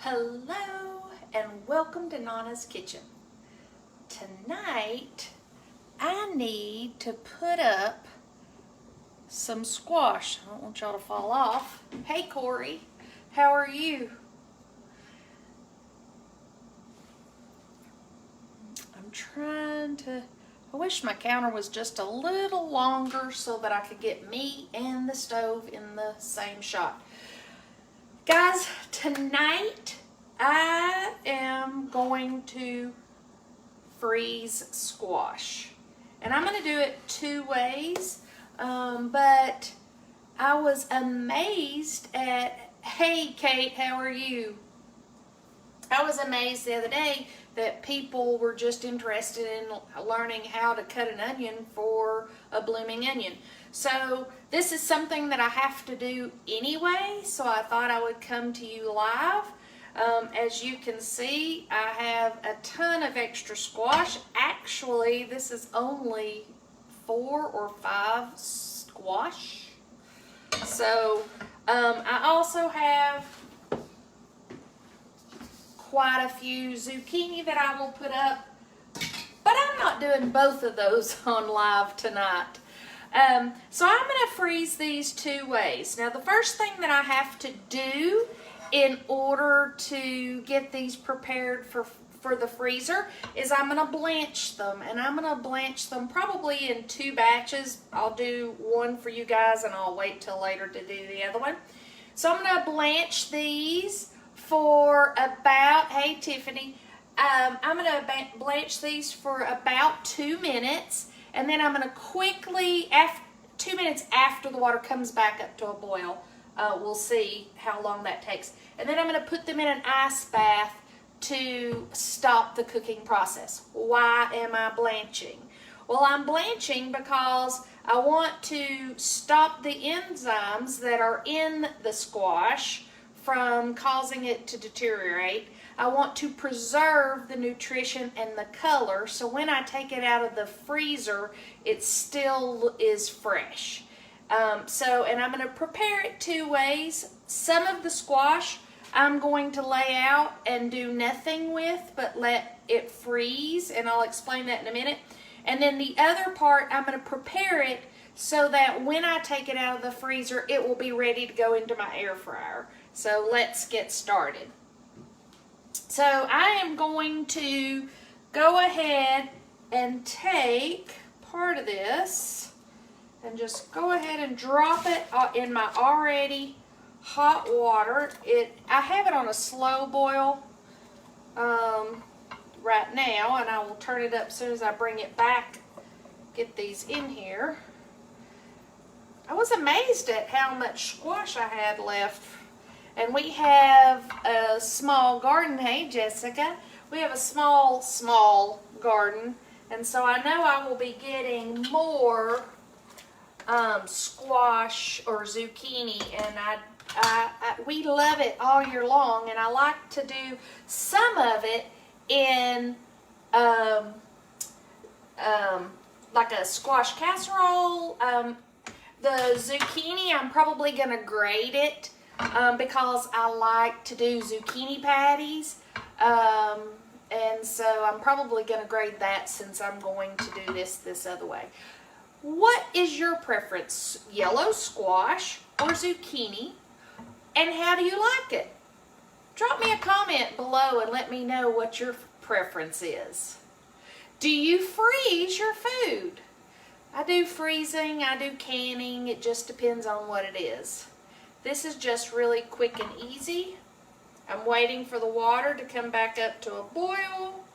Hello and welcome to Nonna's Kitchen. Tonight I need to put up some squash. I don't want y'all to fall off. Hey Corey, how are you? I'm trying to, I wish my counter was just a little longer so that I could get me and the stove in the same shot. Guys, tonight I am going to freeze squash. And I'm going to do it two ways. But I was amazed at, hey Kate, how are you? I was amazed the other day that people were just interested in learning how to cut an onion for a blooming onion. So this is something that I have to do anyway, so I thought I would come to you live. As you can see, I have a ton of extra squash. Actually, this is only 4 or 5 squash. So I also have quite a few zucchini that I will put up, but I'm not doing both of those on live tonight. So I'm going to freeze these two ways. Now the first thing that I have to do in order to get these prepared for the freezer is I'm going to blanch them, and I'm going to blanch them probably in 2 batches. I'll do one for you guys and I'll wait till later to do the other one. So I'm going to blanch these for about, hey Tiffany, I'm going to blanch these for about 2 minutes, and then I'm going to quickly, 2 minutes after the water comes back up to a boil, we'll see how long that takes. And then I'm going to put them in an ice bath to stop the cooking process. Why am I blanching? Well, I'm blanching because I want to stop the enzymes that are in the squash from causing it to deteriorate. I want to preserve the nutrition and the color, so when I take it out of the freezer, it still is fresh. And I'm going to prepare it 2 ways. Some of the squash I'm going to lay out and do nothing with, but let it freeze, and I'll explain that in a minute. And then the other part, I'm going to prepare it so that when I take it out of the freezer, it will be ready to go into my air fryer. So let's get started. So I am going to go ahead and take part of this and just go ahead and drop it in my already hot water. I have it on a slow boil right now, and I will turn it up as soon as I bring it back, get these in here. I was amazed at how much squash I had left. And we have a small garden. Hey, Jessica. We have a small garden. And so I know I will be getting more squash or zucchini. And we love it all year long. And I like to do some of it in like a squash casserole. The zucchini, I'm probably going to grate it. Because I like to do zucchini patties, and so I'm probably going to grade that since I'm going to do this other way. What is your preference, yellow squash or zucchini, and how do you like it? Drop me a comment below and let me know what your preference is. Do you freeze your food? I do freezing, I do canning, it just depends on what it is. This is just really quick and easy. I'm waiting for the water to come back up to a boil.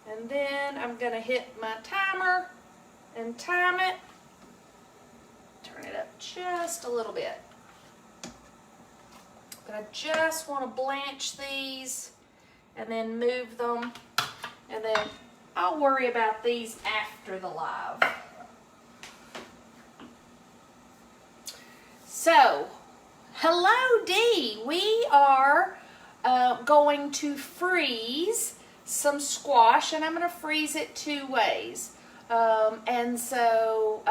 And then I'm going to hit my timer and time it. Turn it up just a little bit. But I just want to blanch these and then move them. And then I'll worry about these after the live. So, hello Dee, we are going to freeze some squash, and I'm going to freeze it 2 ways. And so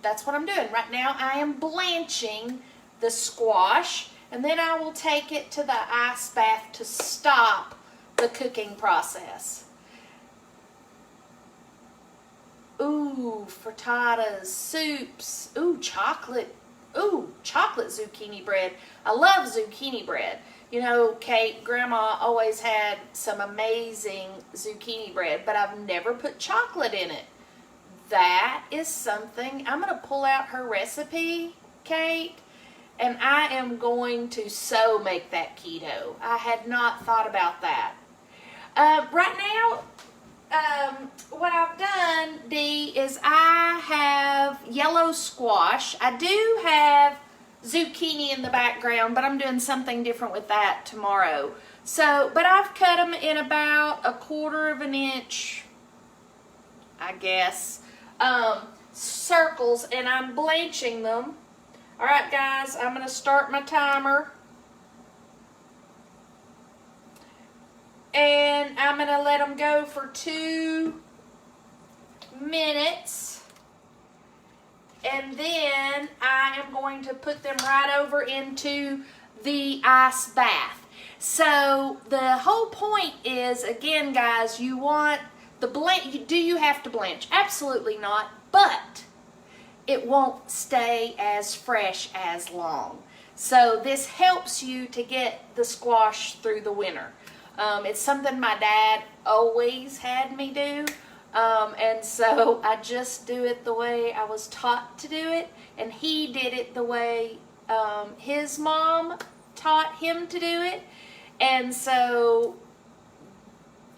that's what I'm doing. Right now I am blanching the squash, and then I will take it to the ice bath to stop the cooking process. Ooh, frittatas, soups, ooh, chocolate zucchini bread. I love zucchini bread. You know, Kate, Grandma always had some amazing zucchini bread, but I've never put chocolate in it. That is something, I'm going to pull out her recipe, Kate, and I am going to so make that keto. I had not thought about that. Right now, what I've done, Dee, is I have yellow squash. I do have zucchini in the background, but I'm doing something different with that tomorrow. So, but I've cut them in about 1/4 inch, I guess, circles, and I'm blanching them. All right, guys, I'm going to start my timer. And I'm going to let them go for 2 minutes. And then I am going to put them right over into the ice bath. So the whole point is, again, guys, you want the blanch. Do you have to blanch? Absolutely not. But it won't stay as fresh as long. So this helps you to get the squash through the winter. It's something my dad always had me do, and so I just do it the way I was taught to do it, and he did it the way his mom taught him to do it, and so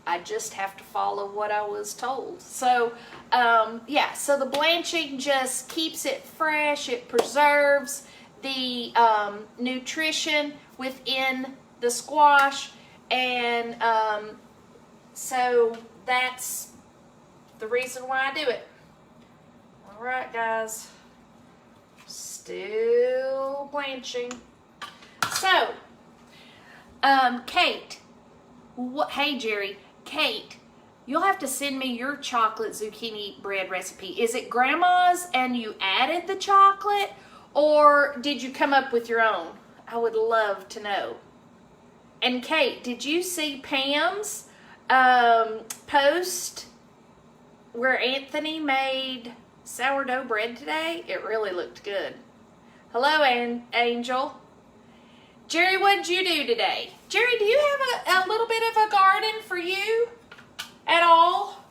I just have to follow what I was told. So, yeah, so the blanching just keeps it fresh, it preserves the nutrition within the squash. And so that's the reason why I do it. All right, guys. Still blanching. So, Kate. Hey, Jerry. Kate, you'll have to send me your chocolate zucchini bread recipe. Is it Grandma's and you added the chocolate? Or did you come up with your own? I would love to know. And Kate, did you see Pam's post where Anthony made sourdough bread today? It really looked good. Hello, Angel. Jerry, what did you do today? Jerry, do you have a little bit of a garden for you at all?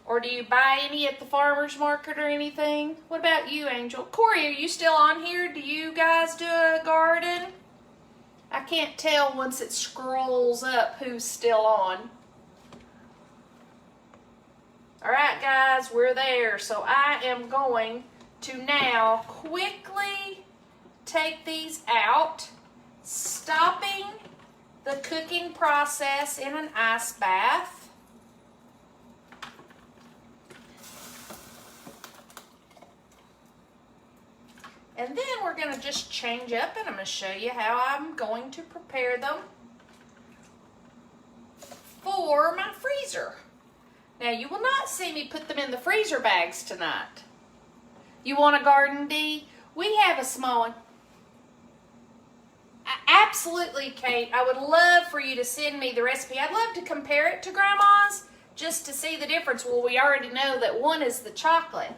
Or do you buy any at the farmer's market or anything? What about you, Angel? Corey, are you still on here? Do you guys do a garden? I can't tell once it scrolls up who's still on. All right, guys, we're there. So I am going to now quickly take these out, stopping the cooking process in an ice bath. And then we're going to just change up, and I'm going to show you how I'm going to prepare them for my freezer. Now, you will not see me put them in the freezer bags tonight. You want a garden, Dee? We have a small one. Absolutely, Kate. I would love for you to send me the recipe. I'd love to compare it to Grandma's just to see the difference. Well, we already know that one is the chocolate.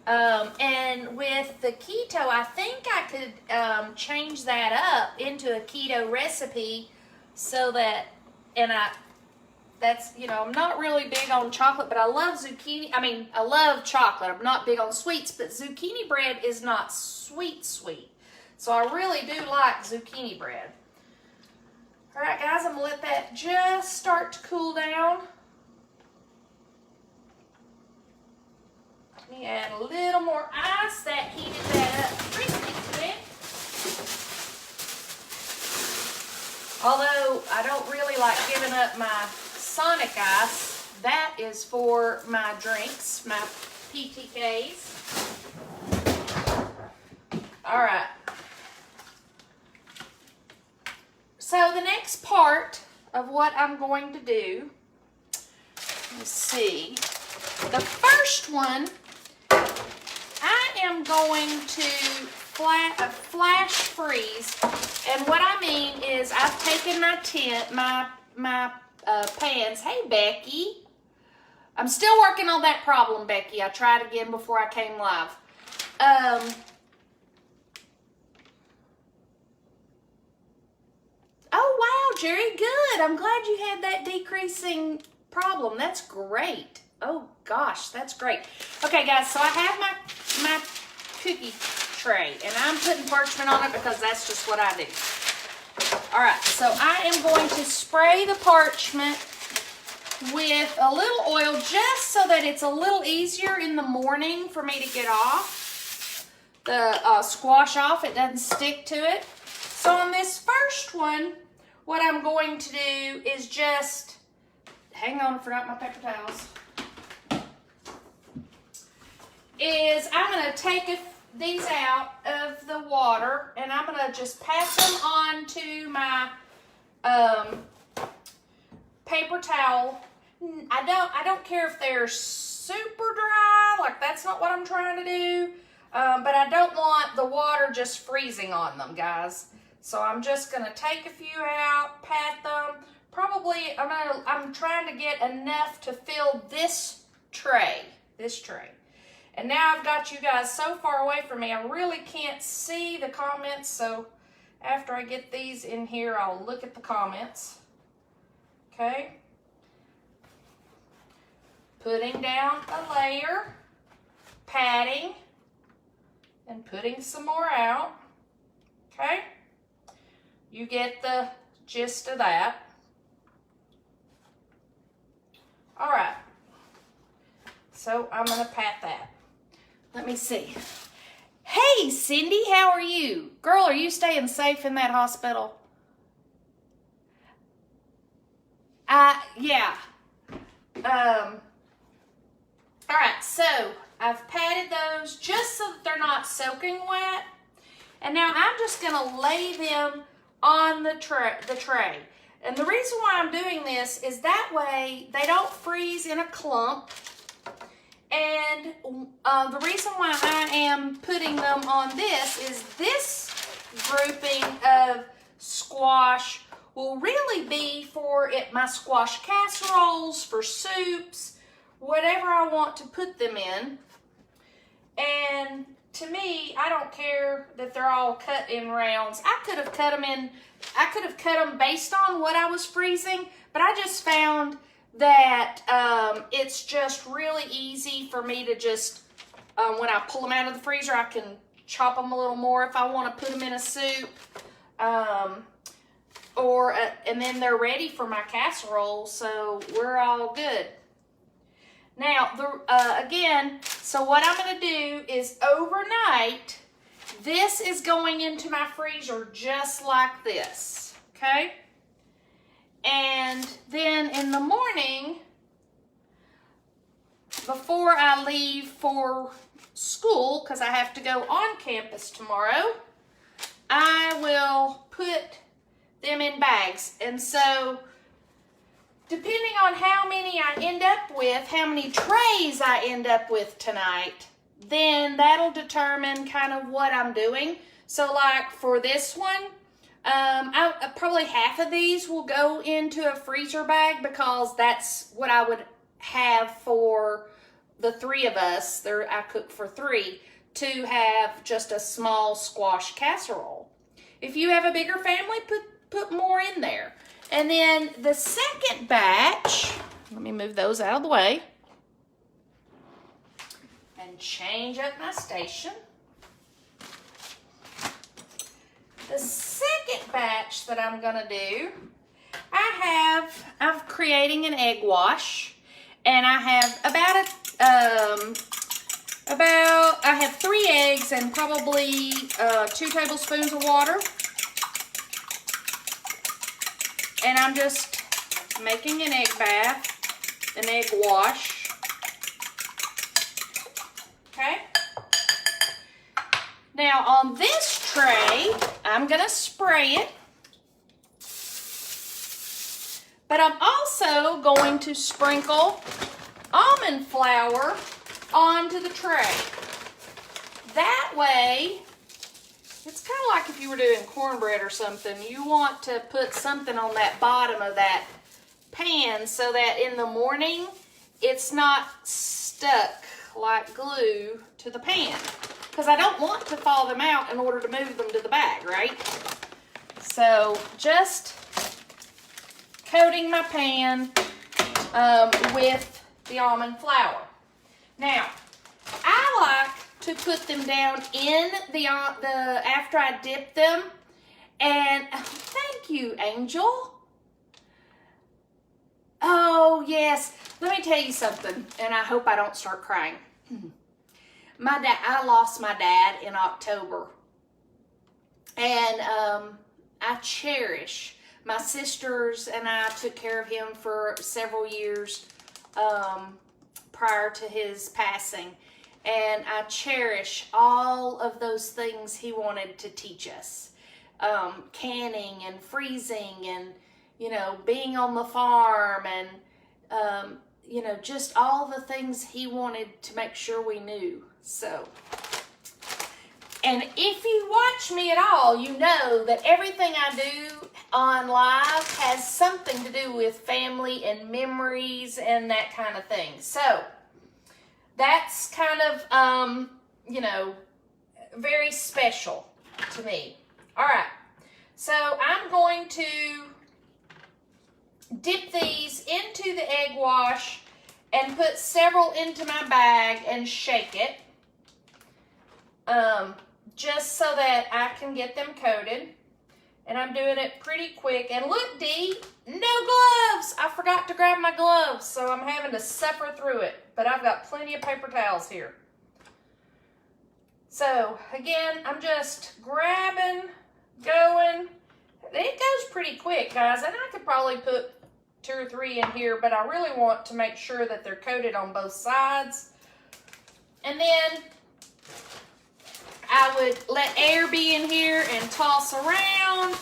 And with the keto, I think I could change that up into a keto recipe so that, that's, you know, I'm not really big on chocolate, but I love zucchini. I mean, I love chocolate. I'm not big on sweets, but zucchini bread is not sweet. So I really do like zucchini bread. All right, guys, I'm going to let that just start to cool down. Let me add a little more ice. That heated that up pretty quick. Although I don't really like giving up my Sonic ice. That is for my drinks, my PTKs. All right. So the next part of what I'm going to do, let's see. The first one, I am going to flash freeze. And what I mean is I've taken my pans. Hey, Becky. I'm still working on that problem, Becky. I tried again before I came live. Oh, wow, Jerry, good. I'm glad you had that decreasing problem. That's great. Oh, gosh, that's great. Okay, guys, so I have my cookie tray, and I'm putting parchment on it because that's just what I do. All right, so I am going to spray the parchment with a little oil just so that it's a little easier in the morning for me to get off, the squash off. It doesn't stick to it. So on this first one, what I'm going to do is just, hang on, I forgot my paper towels, is I'm going to take these out of the water and I'm going to just pass them onto my paper towel. I don't care if they're super dry, like that's not what I'm trying to do, but I don't want the water just freezing on them, guys. So I'm just gonna take a few out, pat them. Probably I'm trying to get enough to fill this tray. And now I've got you guys so far away from me, I really can't see the comments. So after I get these in here, I'll look at the comments. Okay. Putting down a layer, patting, and putting some more out. Okay. You get the gist of that. All right. So I'm going to pat that. Let me see. Hey, Cindy, how are you? Girl, are you staying safe in that hospital? Yeah. All right, so I've patted those just so that they're not soaking wet. And now I'm just going to lay them on the tray. And the reason why I'm doing this is that way they don't freeze in a clump. And the reason why I am putting them on this is this grouping of squash will really be for my squash casseroles, for soups, whatever I want to put them in. And to me, I don't care that they're all cut in rounds. I could have cut them based on what I was freezing, but I just found that it's just really easy for me to just, when I pull them out of the freezer, I can chop them a little more if I want to put them in a soup. And then they're ready for my casserole, so we're all good. Now, again, so what I'm going to do is overnight, this is going into my freezer just like this, okay? And then in the morning, before I leave for school, because I have to go on campus tomorrow, I will put them in bags. And so, depending on how many I end up with, how many trays I end up with tonight, then that'll determine kind of what I'm doing. So like for this one, probably half of these will go into a freezer bag because that's what I would have for the three of us. I cook for three to have just a small squash casserole. If you have a bigger family, put more in there. And then the second batch, let me move those out of the way and change up my station. The second batch that I'm gonna do, I'm creating an egg wash, and I have I have 3 eggs and probably 2 tablespoons of water. And I'm just making an egg bath, an egg wash. Okay. Now on this tray, I'm going to spray it. But I'm also going to sprinkle almond flour onto the tray. That way, It's kind of like if you were doing cornbread or something. You want to put something on that bottom of that pan so that in the morning it's not stuck like glue to the pan. Because I don't want to thaw them out in order to move them to the bag, right? So just coating my pan with the almond flour. Now, I like to put them down in the after I dip them. And thank you, Angel. Oh, yes. Let me tell you something, and I hope I don't start crying. I lost my dad in October. And I cherish my sisters, and I took care of him for several years prior to his passing. And I cherish all of those things he wanted to teach us. Canning and freezing and, you know, being on the farm and, you know, just all the things he wanted to make sure we knew. So, and if you watch me at all, you know that everything I do on live has something to do with family and memories and that kind of thing. So, that's kind of, you know, very special to me. All right, so I'm going to dip these into the egg wash and put several into my bag and shake it, just so that I can get them coated. And I'm doing it pretty quick. And look, Dee, no gloves. I forgot to grab my gloves, so I'm having to suffer through it. But I've got plenty of paper towels here. So, again, I'm just grabbing, going. It goes pretty quick, guys. And I could probably put 2 or 3 in here, but I really want to make sure that they're coated on both sides. And then I would let air be in here and toss around.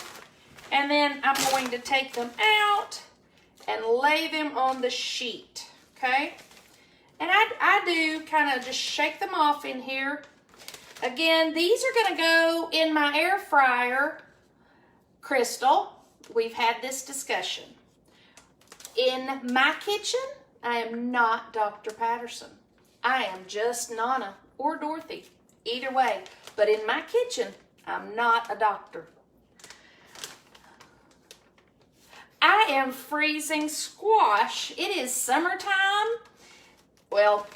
And then I'm going to take them out and lay them on the sheet, okay? And I do kind of just shake them off in here. Again, these are going to go in my air fryer. Crystal, we've had this discussion. In my kitchen, I am not Dr. Patterson. I am just Nonna or Dorothy, either way. But in my kitchen, I'm not a doctor. I am freezing squash. It is summertime. Well,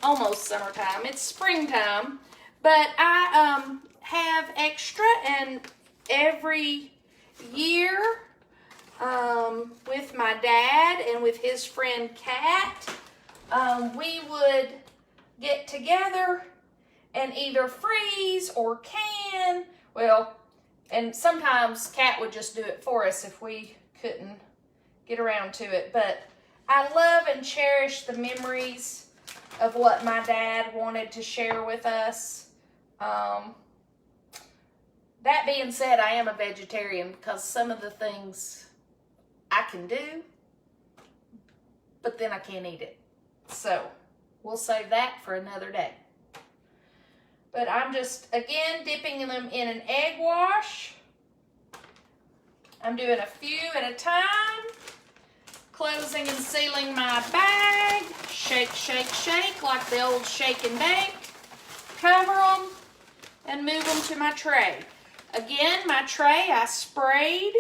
almost summertime. It's springtime. But I have extra, and every year with my dad and with his friend Kat, we would get together and either freeze or can. Well, and sometimes Kat would just do it for us if we couldn't get around to it. But I love and cherish the memories of what my dad wanted to share with us. That being said, I am a vegetarian because some of the things I can do, but then I can't eat it. So we'll save that for another day. But I'm just, again, dipping them in an egg wash. I'm doing a few at a time. Closing and sealing my bag. Shake, shake, shake like the old shake and bake. Cover them and move them to my tray. Again, my tray I sprayed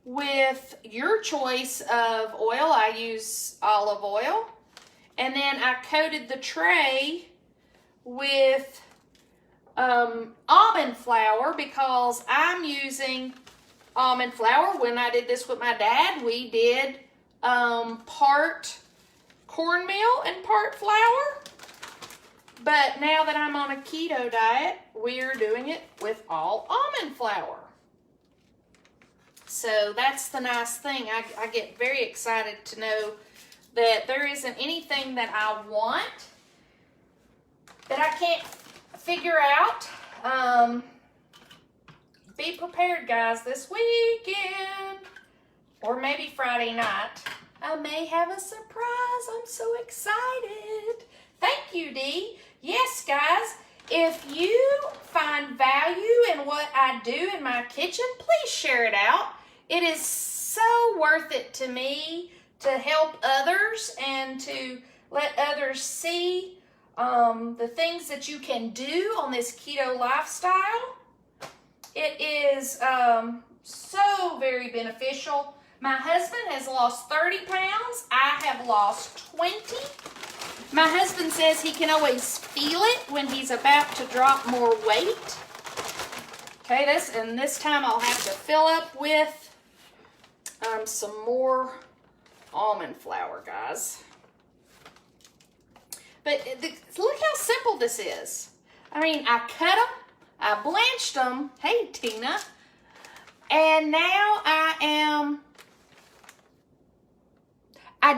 with your choice of oil. I use olive oil. And then I coated the tray with almond flour because I'm using almond flour. When I did this with my dad, we did part cornmeal and part flour. But now that I'm on a keto diet, we're doing it with all almond flour. So that's the nice thing. I get very excited to know that there isn't anything that I want that I can't figure out. Be prepared, guys, this weekend or maybe Friday night. I may have a surprise. I'm so excited. Thank you, Dee. Yes, guys, If you find value in what I do in my kitchen, please share it out. It is so worth it to me to help others and to let others see the things that you can do on this keto lifestyle. It is so very beneficial. My husband has lost 30 pounds. I have lost 20. My husband says he can always feel it when he's about to drop more weight. Okay, this time I'll have to fill up with some more almond flour, guys. But look how simple this is. I mean, I cut them, I blanched them. Hey, Tina. And now I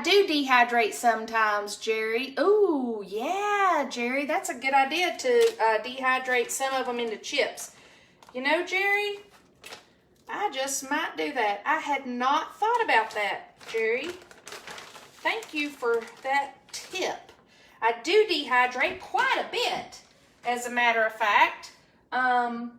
do dehydrate sometimes, Jerry. Ooh, yeah, Jerry, that's a good idea to dehydrate some of them into chips. You know, Jerry, I just might do that. I had not thought about that, Jerry. Thank you for that tip. I do dehydrate quite a bit, as a matter of fact. My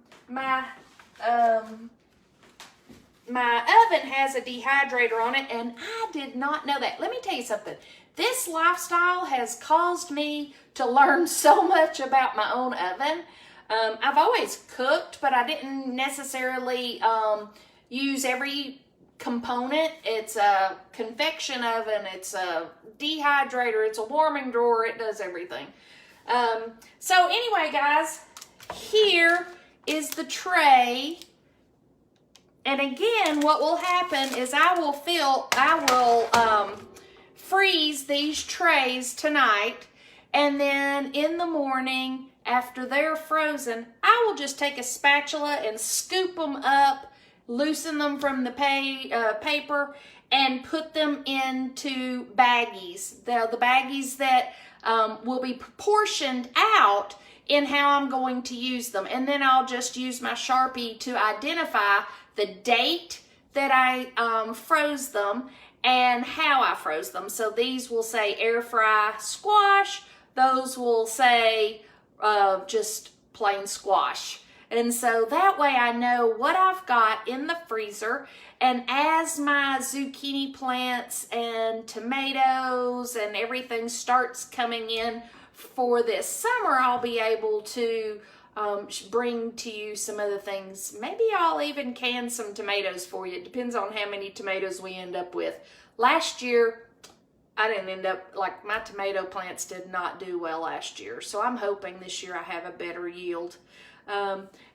oven has a dehydrator on it, and I did not know that. Let me tell you something. This lifestyle has caused me to learn so much about my own oven. I've always cooked, but I didn't necessarily use every component. It's a convection oven, it's a dehydrator, it's a warming drawer, it does everything. So anyway, guys, here is the tray. And again, what will happen is I will freeze these trays tonight, and then in the morning, after they're frozen, I will just take a spatula and scoop them up, loosen them from the paper, and put them into baggies. The baggies that will be proportioned out in how I'm going to use them. And then I'll just use my Sharpie to identify the date that I froze them and how I froze them. So these will say air fry squash. Those will say just plain squash. And so that way I know what I've got in the freezer. And as my zucchini plants and tomatoes and everything starts coming in for this summer, I'll be able to bring to you some other things. Maybe I'll even can some tomatoes for you. It depends on how many tomatoes we end up with. Last year, I didn't end up, like my tomato plants did not do well last year. So I'm hoping this year I have a better yield.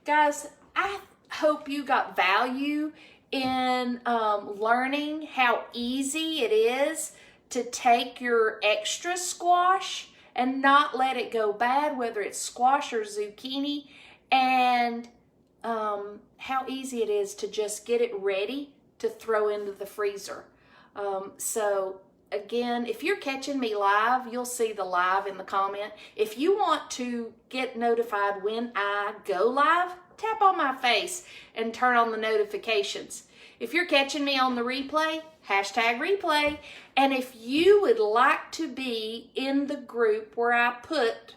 Guys, I hope you got value in learning how easy it is to take your extra squash and not let it go bad, whether it's squash or zucchini, and how easy it is to just get it ready to throw into the freezer. So again, if you're catching me live, you'll see the live in the comment. If you want to get notified when I go live, tap on my face and turn on the notifications. If you're catching me on the replay, hashtag replay. And if you would like to be in the group where I put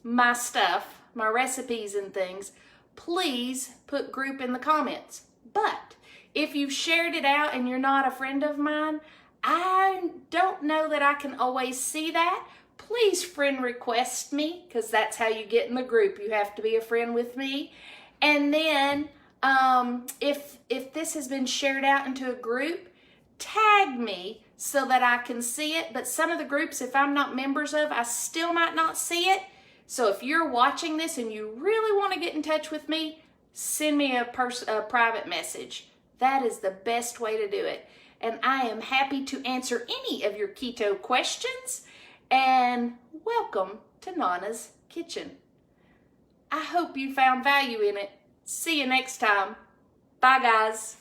my stuff, my recipes and things, please put group in the comments. But if you've shared it out and you're not a friend of mine, I don't know that I can always see that. Please friend request me, because that's how you get in the group. You have to be a friend with me. And then if this has been shared out into a group, tag me so that I can see it. But some of the groups, if I'm not members of, I still might not see it. So if you're watching this and you really want to get in touch with me, send me a private message. That is the best way to do it. And I am happy to answer any of your keto questions. And welcome to Nonna's Kitchen. I hope you found value in it. See you next time. Bye, guys.